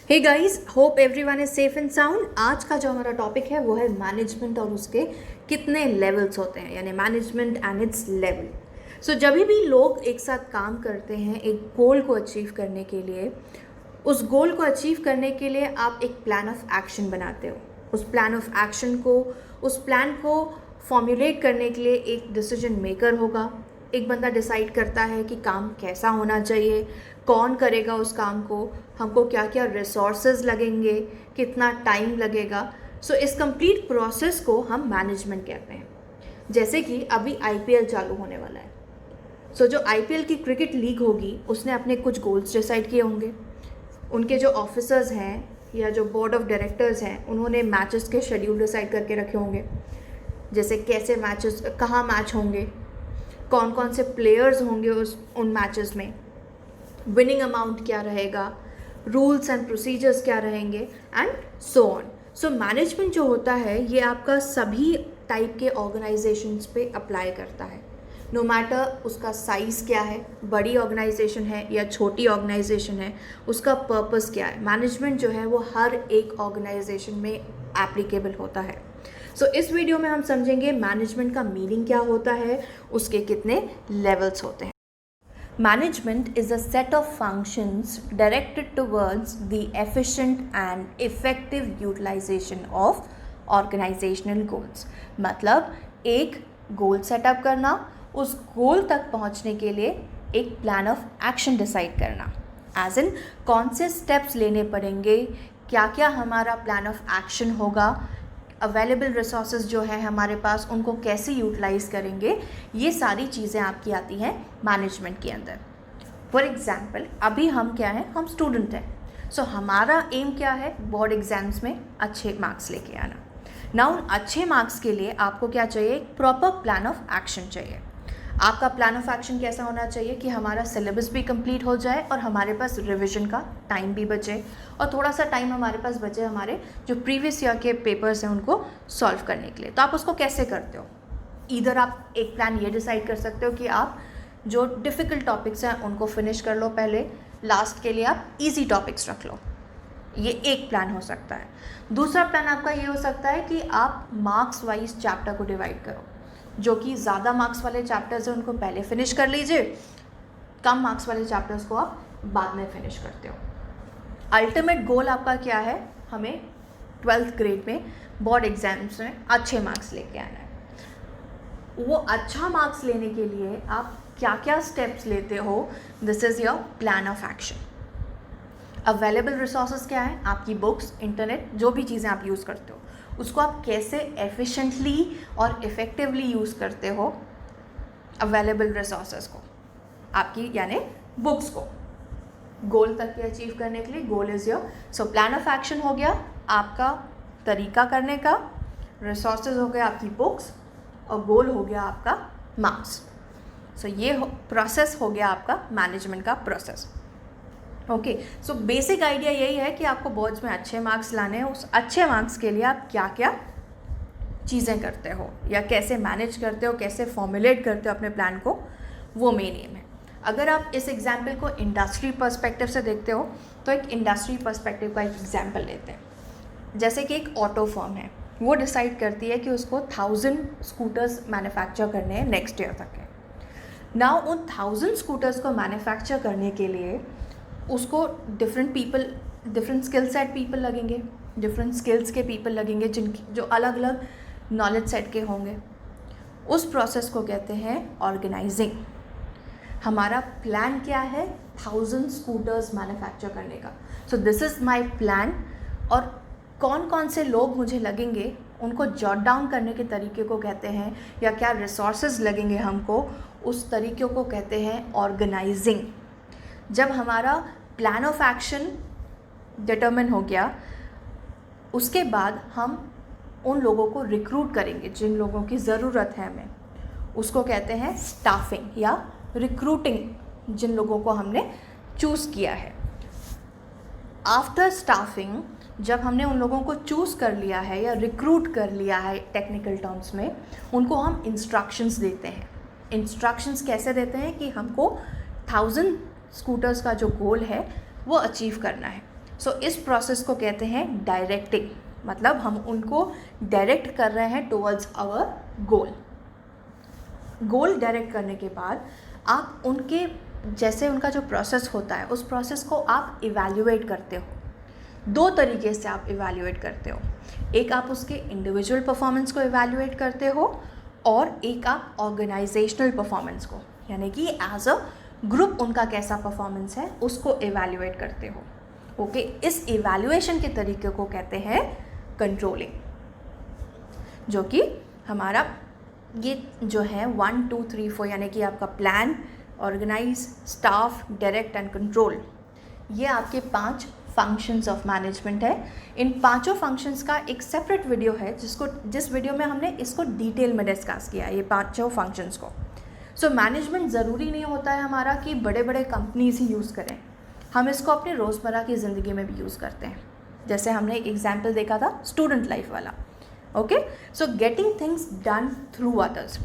Hey guys, hope everyone is safe and sound. आज का जो हमारा टॉपिक है वो है मैनेजमेंट और उसके कितने लेवल्स होते हैं, यानी मैनेजमेंट एंड इट्स लेवल। सो जब भी लोग एक साथ काम करते हैं एक गोल को अचीव करने के लिए, उस गोल को अचीव करने के लिए आप एक प्लान ऑफ एक्शन बनाते हो। उस प्लान ऑफ एक्शन को, उस प्लान को फॉर्मुलेट करने के लिए एक डिसीजन मेकर होगा। एक बंदा डिसाइड करता है कि काम कैसा होना चाहिए, कौन करेगा उस काम को, हमको क्या क्या रिसोर्सेज लगेंगे, कितना टाइम लगेगा। सो इस कंप्लीट प्रोसेस को हम मैनेजमेंट कहते हैं। जैसे कि अभी आईपीएल चालू होने वाला है। सो जो आईपीएल की क्रिकेट लीग होगी उसने अपने कुछ गोल्स डिसाइड किए होंगे। उनके जो ऑफिसर्स हैं या जो बोर्ड ऑफ डायरेक्टर्स हैं उन्होंने मैचेस के शेड्यूल डिसाइड करके रखे होंगे। जैसे कैसे मैचेस, कहाँ मैच होंगे, कौन कौन से प्लेयर्स होंगे उन मैचेस में, विनिंग अमाउंट क्या रहेगा, रूल्स एंड प्रोसीजर्स क्या रहेंगे and so on. So management जो होता है ये आपका सभी टाइप के ऑर्गेनाइजेशंस पे अप्लाई करता है, नो मैटर उसका साइज़ क्या है, बड़ी ऑर्गेनाइजेशन है या छोटी ऑर्गेनाइजेशन है, उसका पर्पस क्या है। मैनेजमेंट जो है वो हर एक ऑर्गेनाइजेशन में एप्लीकेबल होता है। सो इस वीडियो में हम समझेंगे मैनेजमेंट का मीनिंग क्या होता है, उसके कितने लेवल्स होते हैं। Management is a set of functions directed towards the efficient and effective utilization of organizational goals. मतलब एक गोल सेटअप करना, उस गोल तक पहुंचने के लिए एक प्लान ऑफ एक्शन डिसाइड करना, एज इन कौन से स्टेप्स लेने पड़ेंगे, क्या क्या हमारा प्लान ऑफ एक्शन होगा, अवेलेबल रिसोर्सेज जो है हमारे पास उनको कैसे यूटिलाइज करेंगे। ये सारी चीज़ें आपकी आती हैं मैनेजमेंट के अंदर। फॉर एग्जांपल अभी हम क्या हैं, हम स्टूडेंट हैं। सो हमारा एम क्या है, बोर्ड एग्जाम्स में अच्छे मार्क्स लेके आना। ना उन अच्छे मार्क्स के लिए आपको क्या चाहिए, एक प्रॉपर प्लान ऑफ एक्शन चाहिए। आपका प्लान ऑफ एक्शन कैसा होना चाहिए कि हमारा सिलेबस भी कंप्लीट हो जाए और हमारे पास रिवीजन का टाइम भी बचे और थोड़ा सा टाइम हमारे पास बचे हमारे जो प्रीवियस ईयर के पेपर्स हैं उनको सॉल्व करने के लिए। तो आप उसको कैसे करते हो, इधर आप एक प्लान ये डिसाइड कर सकते हो कि आप जो डिफ़िकल्ट टॉपिक्स हैं उनको फिनिश कर लो पहले, लास्ट के लिए आप ईजी टॉपिक्स रख लो। ये एक प्लान हो सकता है। दूसरा प्लान आपका ये हो सकता है कि आप मार्क्स वाइज चैप्टर को डिवाइड करो। जो कि ज़्यादा मार्क्स वाले चैप्टर्स हैं उनको पहले फिनिश कर लीजिए, कम मार्क्स वाले चैप्टर्स को आप बाद में फिनिश करते हो। अल्टीमेट गोल आपका क्या है, हमें 12th ग्रेड में बोर्ड एग्जाम्स में अच्छे मार्क्स लेके आना है। वो अच्छा मार्क्स लेने के लिए आप क्या क्या स्टेप्स लेते हो, this is your plan of action. Available resources क्या है, आपकी बुक्स, इंटरनेट, जो भी चीज़ें आप यूज़ करते हो उसको आप कैसे एफिशिएंटली और इफ़ेक्टिवली यूज़ करते हो। अवेलेबल रिसोर्सेज को, आपकी यानी बुक्स को, गोल तक के अचीव करने के लिए। Goal is your, so plan of action हो गया आपका तरीका करने का, रिसोर्सेज हो गया आपकी बुक्स और गोल हो गया आपका मार्क्स। सो ये प्रोसेस हो गया आपका मैनेजमेंट का process. Okay, so basic idea यही है कि आपको बोर्ड्स में अच्छे मार्क्स लाने हैं। उस अच्छे मार्क्स के लिए आप क्या क्या चीज़ें करते हो या कैसे मैनेज करते हो, कैसे फॉर्मुलेट करते हो अपने प्लान को, वो मेन एम है। अगर आप इस एग्जाम्पल को इंडस्ट्री पर्सपेक्टिव से देखते हो तो एक इंडस्ट्री पर्सपेक्टिव का एक एग्जाम्पल लेते हैं। जैसे कि एक ऑटो फर्म है, वो डिसाइड करती है कि उसको 1000 स्कूटर्स मैन्युफैक्चर करने हैं नेक्स्ट ईयर तक के। नाउ उन 1000 स्कूटर्स को मैन्युफैक्चर करने के लिए उसको डिफरेंट स्किल सेट पीपल लगेंगे, डिफरेंट स्किल्स के पीपल लगेंगे जो अलग अलग नॉलेज सेट के होंगे। उस प्रोसेस को कहते हैं ऑर्गेनाइजिंग। हमारा प्लान क्या है, 1000 स्कूटर्स मैन्युफैक्चर करने का। So this is my plan, और कौन कौन से लोग मुझे लगेंगे उनको जॉट डाउन करने के तरीके को कहते हैं, या क्या रिसोर्सेज लगेंगे हमको, उस तरीक़े को कहते हैं ऑर्गेनाइजिंग। जब हमारा प्लान ऑफ एक्शन डिटरमिन हो गया, उसके बाद हम उन लोगों को रिक्रूट करेंगे जिन लोगों की ज़रूरत है हमें, उसको कहते हैं स्टाफिंग या रिक्रूटिंग, जिन लोगों को हमने चूज़ किया है। आफ्टर स्टाफिंग, जब हमने उन लोगों को चूज़ कर लिया है या रिक्रूट कर लिया है टेक्निकल टर्म्स में, उनको हम इंस्ट्रक्शंस देते हैं। इंस्ट्रक्शंस कैसे देते हैं कि हमको 1000 स्कूटर्स का जो गोल है वो अचीव करना है। सो इस प्रोसेस को कहते हैं डायरेक्टिंग, मतलब हम उनको डायरेक्ट कर रहे हैं towards our goal. Goal direct करने के बाद आप उनके जैसे उनका जो प्रोसेस होता है उस प्रोसेस को आप इवैल्यूएट करते हो। दो तरीके से आप इवैल्यूएट करते हो, एक आप उसके इंडिविजुअल परफॉर्मेंस को इवैल्यूएट करते हो और एक आप ऑर्गेनाइजेशनल परफॉर्मेंस को, यानी कि एज अ ग्रुप उनका कैसा परफॉर्मेंस है उसको इवैल्यूएट करते हो। ओके, इस इवैल्यूएशन के तरीके को कहते हैं कंट्रोलिंग, जो कि हमारा ये जो है 1 2 3 4 यानी कि आपका plan, organize, staff, direct and control, ये आपके 5 फंक्शंस ऑफ मैनेजमेंट है। इन पांचों फंक्शंस का एक सेपरेट वीडियो है जिस वीडियो में हमने इसको डिटेल में डिस्कस किया है, ये पांचों फंक्शंस को। सो मैनेजमेंट ज़रूरी नहीं होता है हमारा कि बड़े बड़े कंपनीज ही यूज़ करें, हम इसको अपने रोज़मर्रा की ज़िंदगी में भी यूज़ करते हैं। जैसे हमने एक एग्जाम्पल देखा था स्टूडेंट लाइफ वाला। Okay, so getting things done through others,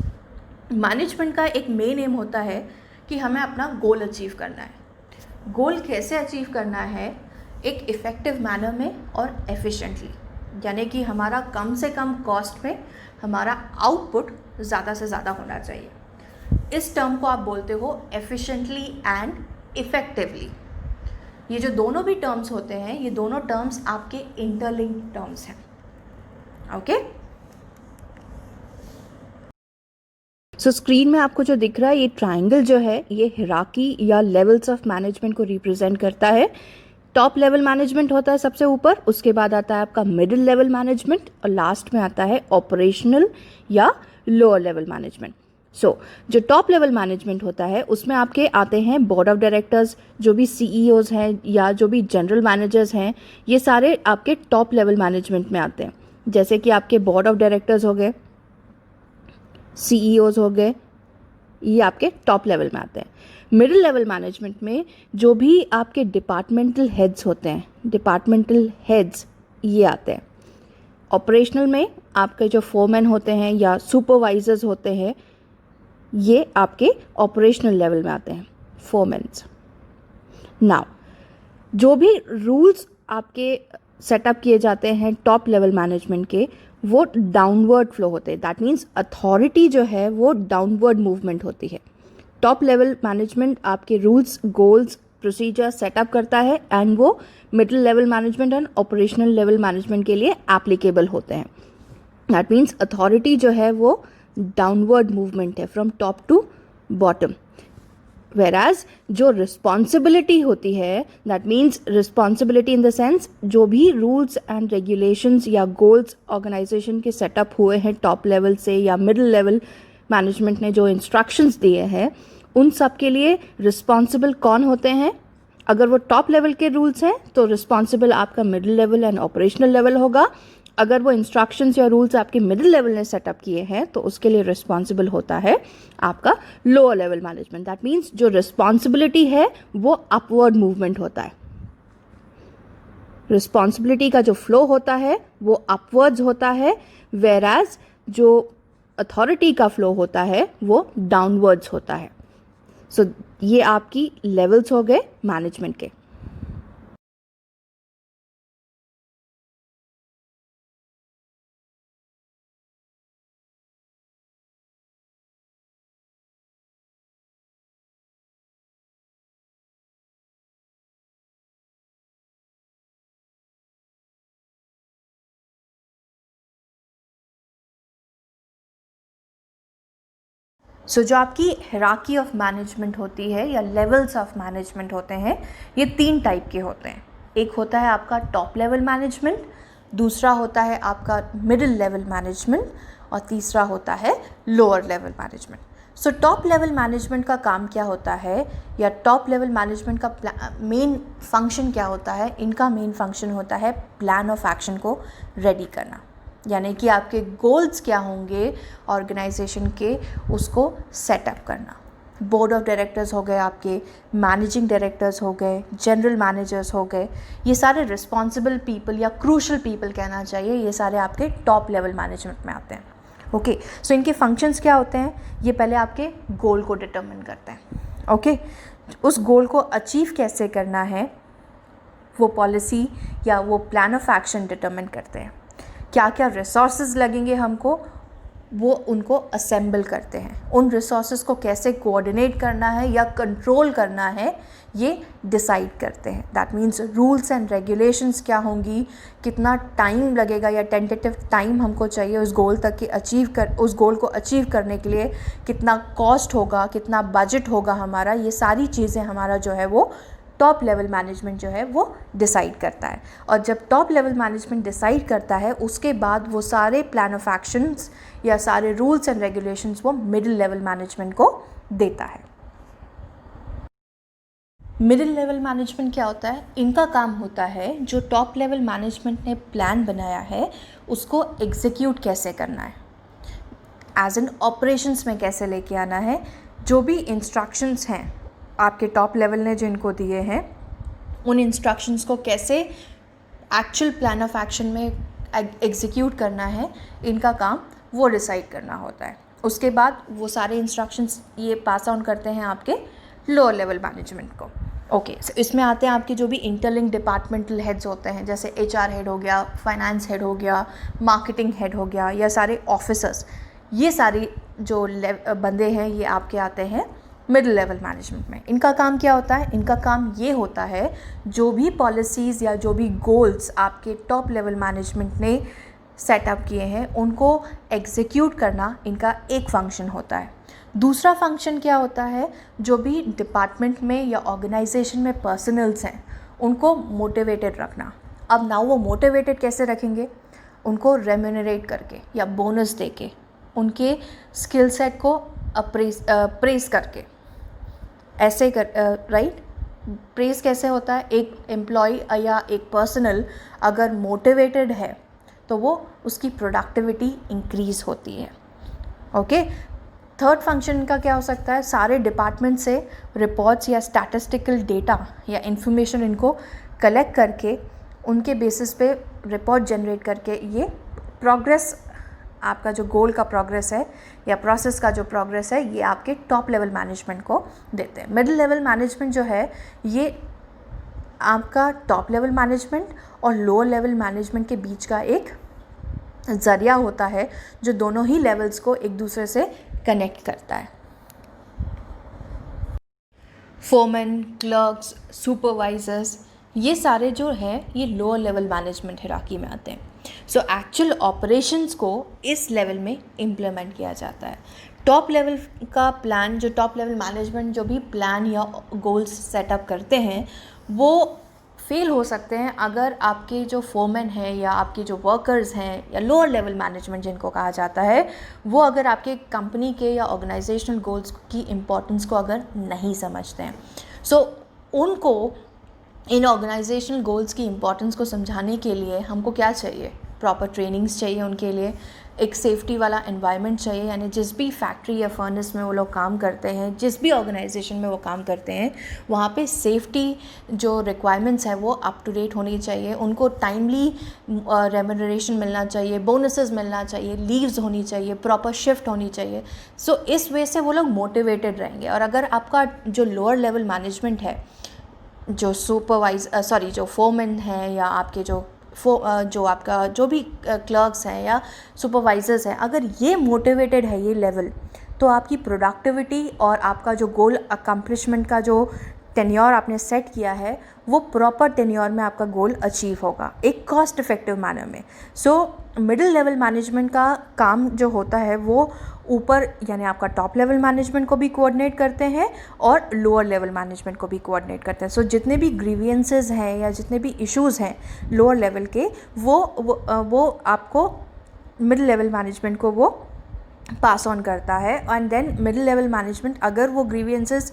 management का एक मेन एम होता है कि हमें अपना गोल अचीव करना है। गोल कैसे अचीव करना है? एक इफ़ेक्टिव मैनर में और एफिशिएंटली, यानी कि हमारा कम से कम कॉस्ट में हमारा आउटपुट ज़्यादा से ज़्यादा होना चाहिए। इस टर्म को आप बोलते हो एफिशिएंटली एंड इफ़ेक्टिवली। ये जो दोनों भी टर्म्स होते हैं, ये दोनों टर्म्स आपके इंटरलिंक्ड टर्म्स हैं। ओके, सो स्क्रीन में आपको जो दिख रहा है ये ट्राइंगल जो है ये हिरार्की या लेवल्स ऑफ मैनेजमेंट को रिप्रेजेंट करता है। टॉप लेवल मैनेजमेंट होता है सबसे ऊपर, उसके बाद आता है आपका मिडिल लेवल मैनेजमेंट और लास्ट में आता है ऑपरेशनल या लोअर लेवल मैनेजमेंट। सो जो टॉप लेवल मैनेजमेंट होता है उसमें आपके आते हैं बोर्ड ऑफ डायरेक्टर्स, जो भी सीईओज हैं या जो भी जनरल मैनेजर्स हैं, ये सारे आपके टॉप लेवल मैनेजमेंट में आते हैं। जैसे कि आपके बोर्ड ऑफ डायरेक्टर्स हो गए, सीईओज हो गए, ये आपके टॉप लेवल में आते हैं। मिडिल लेवल मैनेजमेंट में जो भी आपके डिपार्टमेंटल हेड्स होते हैं, डिपार्टमेंटल हेड्स ये आते हैं। ऑपरेशनल में आपके जो फोरमैन होते हैं या सुपरवाइजर्स होते हैं, ये आपके ऑपरेशनल लेवल में आते हैं, फोरमैन्स। नाउ जो भी रूल्स आपके सेटअप किए जाते हैं टॉप लेवल मैनेजमेंट के, वो डाउनवर्ड फ्लो होते हैं। दैट मीन्स अथॉरिटी जो है वो डाउनवर्ड मूवमेंट होती है। टॉप लेवल मैनेजमेंट आपके रूल्स, गोल्स, प्रोसीजर सेटअप करता है एंड वो middle level management and operational level management के लिए एप्लीकेबल होते हैं। दैट मीन्स अथॉरिटी जो है वो डाउनवर्ड मूवमेंट है, फ्रॉम टॉप टू बॉटम। वेराज जो रिस्पॉन्सिबिलिटी होती है, that means responsibility in the sense जो भी रूल्स एंड रेगुलेशंस या गोल्स ऑर्गेनाइजेशन के सेटअप हुए हैं टॉप लेवल से या मिडिल लेवल मैनेजमेंट ने जो इंस्ट्रक्शंस दिए हैं, उन सब के लिए रिस्पॉन्सिबल कौन होते हैं? अगर वो टॉप लेवल के रूल्स हैं तो रिस्पॉन्सिबल आपका middle level and operational level होगा। अगर वो इंस्ट्रक्शंस या रूल्स आपके मिडिल लेवल ने सेटअप किए हैं तो उसके लिए रिस्पॉन्सिबल होता है आपका lower level management. That means जो रिस्पॉन्सिबिलिटी है वो अपवर्ड मूवमेंट होता है। रिस्पॉन्सिबिलिटी का जो फ्लो होता है वो अपवर्ड्स होता है, वेराज जो अथॉरिटी का फ्लो होता है वो डाउनवर्ड्स होता है। सो ये आपकी लेवल्स हो गए मैनेजमेंट के। सो जो आपकी हिरार्की ऑफ मैनेजमेंट होती है या लेवल्स ऑफ मैनेजमेंट होते हैं, ये 3 टाइप के होते हैं। एक होता है आपका टॉप लेवल मैनेजमेंट, दूसरा होता है आपका मिडिल लेवल मैनेजमेंट और तीसरा होता है lower level management. So top level management का काम क्या होता है या टॉप लेवल मैनेजमेंट का मेन फंक्शन क्या होता है? इनका मेन फंक्शन होता है प्लान ऑफ एक्शन को रेडी करना, यानी कि आपके गोल्स क्या होंगे ऑर्गेनाइजेशन के, उसको सेटअप करना। बोर्ड ऑफ डायरेक्टर्स हो गए, आपके मैनेजिंग डायरेक्टर्स हो गए, जनरल मैनेजर्स हो गए, ये सारे रिस्पॉन्सिबल पीपल या क्रूशल पीपल कहना चाहिए, ये सारे आपके टॉप लेवल मैनेजमेंट में आते हैं। ओके, सो इनके फंक्शंस क्या होते हैं? ये पहले आपके गोल को डिटरमिन करते हैं। ओके, उस गोल को अचीव कैसे करना है वो पॉलिसी या वो प्लान ऑफ एक्शन डिटरमिन करते हैं। क्या क्या रिसोर्सेज लगेंगे हमको, वो उनको असेंबल करते हैं। उन रिसोर्सेज को कैसे कोऑर्डिनेट करना है या कंट्रोल करना है, ये डिसाइड करते हैं। That means rules and regulations क्या होंगी, कितना टाइम लगेगा या टेंटेटिव टाइम हमको चाहिए उस गोल तक कि उस गोल को अचीव करने के लिए, कितना कॉस्ट होगा, कितना बजट होगा हमारा, ये सारी चीज़ें हमारा जो है वो टॉप लेवल मैनेजमेंट जो है वो डिसाइड करता है। और जब टॉप लेवल मैनेजमेंट डिसाइड करता है, उसके बाद वो सारे प्लान ऑफ एक्शंस या सारे रूल्स एंड रेगुलेशंस वो मिडिल लेवल मैनेजमेंट को देता है। मिडिल लेवल मैनेजमेंट क्या होता है? इनका काम होता है जो टॉप लेवल मैनेजमेंट ने प्लान बनाया है उसको एग्जीक्यूट कैसे करना है, एज एन ऑपरेशंस में कैसे लेके आना है। जो भी इंस्ट्रक्शंस हैं आपके टॉप लेवल ने जिनको दिए हैं, उन इंस्ट्रक्शंस को कैसे एक्चुअल प्लान ऑफ एक्शन में एग्जीक्यूट करना है, इनका काम वो डिसाइड करना होता है। उसके बाद वो सारे इंस्ट्रक्शंस ये पास ऑन करते हैं आपके लोअर लेवल मैनेजमेंट को। ओके, इसमें आते हैं आपके जो भी इंटरलिंक डिपार्टमेंटल हेड्स होते हैं, जैसे HR हेड हो गया, फाइनेंस हेड हो गया, मार्केटिंग हेड हो गया, या सारे ऑफिसर्स। ये सारी जो बंदे हैं ये आपके आते हैं मिडिल लेवल मैनेजमेंट में। इनका काम क्या होता है? इनका काम ये होता है जो भी पॉलिसीज़ या जो भी गोल्स आपके टॉप लेवल मैनेजमेंट ने सेटअप किए हैं उनको एग्जीक्यूट करना इनका एक फंक्शन होता है। दूसरा फंक्शन क्या होता है? जो भी डिपार्टमेंट में या ऑर्गेनाइजेशन में पर्सनल्स हैं उनको मोटिवेटेड रखना। अब ना वो मोटिवेटेड कैसे रखेंगे? उनको रेम्यूनरेट करके या बोनस देके, उनके स्किल सेट को प्रेस करके, ऐसे कर राइट। प्रेस कैसे होता है? एक एम्प्लॉय या एक पर्सनल अगर मोटिवेटेड है तो वो उसकी प्रोडक्टिविटी इंक्रीज़ होती है। ओके, थर्ड फंक्शन का क्या हो सकता है? सारे डिपार्टमेंट से रिपोर्ट्स या स्टैटिस्टिकल डेटा या इंफॉर्मेशन इनको कलेक्ट करके उनके बेसिस पे रिपोर्ट जनरेट करके ये प्रोग्रेस, आपका जो गोल का प्रोग्रेस है या प्रोसेस का जो प्रोग्रेस है, ये आपके टॉप लेवल मैनेजमेंट को देते हैं। मिडिल लेवल मैनेजमेंट जो है ये आपका टॉप लेवल मैनेजमेंट और लोअर लेवल मैनेजमेंट के बीच का एक ज़रिया होता है जो दोनों ही लेवल्स को एक दूसरे से कनेक्ट करता है। फोरमैन, क्लर्क्स, सुपरवाइजर्स, ये सारे जो हैं ये लोअर लेवल मैनेजमेंट हिरार्की में आते हैं। सो एक्चुअल ऑपरेशंस को इस लेवल में इम्प्लीमेंट किया जाता है। टॉप लेवल का प्लान, जो टॉप लेवल मैनेजमेंट जो भी प्लान या गोल्स सेटअप करते हैं वो फेल हो सकते हैं अगर आपके जो फोरमैन हैं या आपके जो वर्कर्स हैं या लोअर लेवल मैनेजमेंट जिनको कहा जाता है, वो अगर आपके कंपनी के या ऑर्गेनाइजेशनल गोल्स की इम्पोर्टेंस को अगर नहीं समझते हैं। सो उनको इन ऑर्गेनाइजेशनल गोल्स की इम्पोर्टेंस को समझाने के लिए हमको क्या चाहिए? प्रॉपर ट्रेनिंग्स चाहिए उनके लिए, एक सेफ्टी वाला एनवायरनमेंट चाहिए। यानी जिस भी फैक्ट्री या फर्नेस में वो लोग काम करते हैं, जिस भी ऑर्गेनाइजेशन में वो काम करते हैं, वहाँ पे सेफ्टी जो रिक्वायरमेंट्स है वो अप टू डेट होनी चाहिए। उनको टाइमली रेम्यूनरेशन मिलना चाहिए, बोनसेस मिलना चाहिए, लीव्स होनी चाहिए, प्रॉपर शिफ्ट होनी चाहिए। सो इस वे से वो लोग मोटिवेटेड रहेंगे। और अगर आपका जो लोअर लेवल मैनेजमेंट है, जो जो फोरमैन है या आपके जो आपका जो भी क्लर्क्स हैं या सुपरवाइजर्स हैं, अगर ये मोटिवेटेड है ये लेवल, तो आपकी प्रोडक्टिविटी और आपका जो गोल अकम्प्लिशमेंट का जो टेन्योर आपने सेट किया है वो प्रॉपर टेन्योर में आपका गोल अचीव होगा एक कॉस्ट इफ़ेक्टिव मैनर में। सो मिडिल लेवल मैनेजमेंट का काम जो होता है वो ऊपर यानी आपका टॉप लेवल मैनेजमेंट को भी कोऑर्डिनेट करते हैं और लोअर लेवल मैनेजमेंट को भी कोऑर्डिनेट करते हैं। सो जितने भी ग्रीवियंसेस हैं या जितने भी इश्यूज़ हैं लोअर लेवल के, वो आपको मिडिल लेवल मैनेजमेंट को वो पास ऑन करता है। And then middle level management अगर वो ग्रीवियंसेस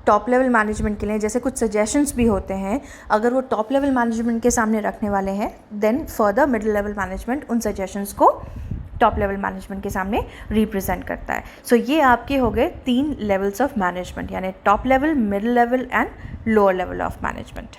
टॉप लेवल मैनेजमेंट के लिए, जैसे कुछ सजेशंस भी होते हैं, अगर वो टॉप लेवल मैनेजमेंट के सामने रखने वाले हैं, then further middle level management उन सजेशंस को टॉप लेवल मैनेजमेंट के सामने रिप्रेजेंट करता है। सो ये आपके हो गए 3 लेवल्स ऑफ मैनेजमेंट, यानी top level, middle level and lower level of management.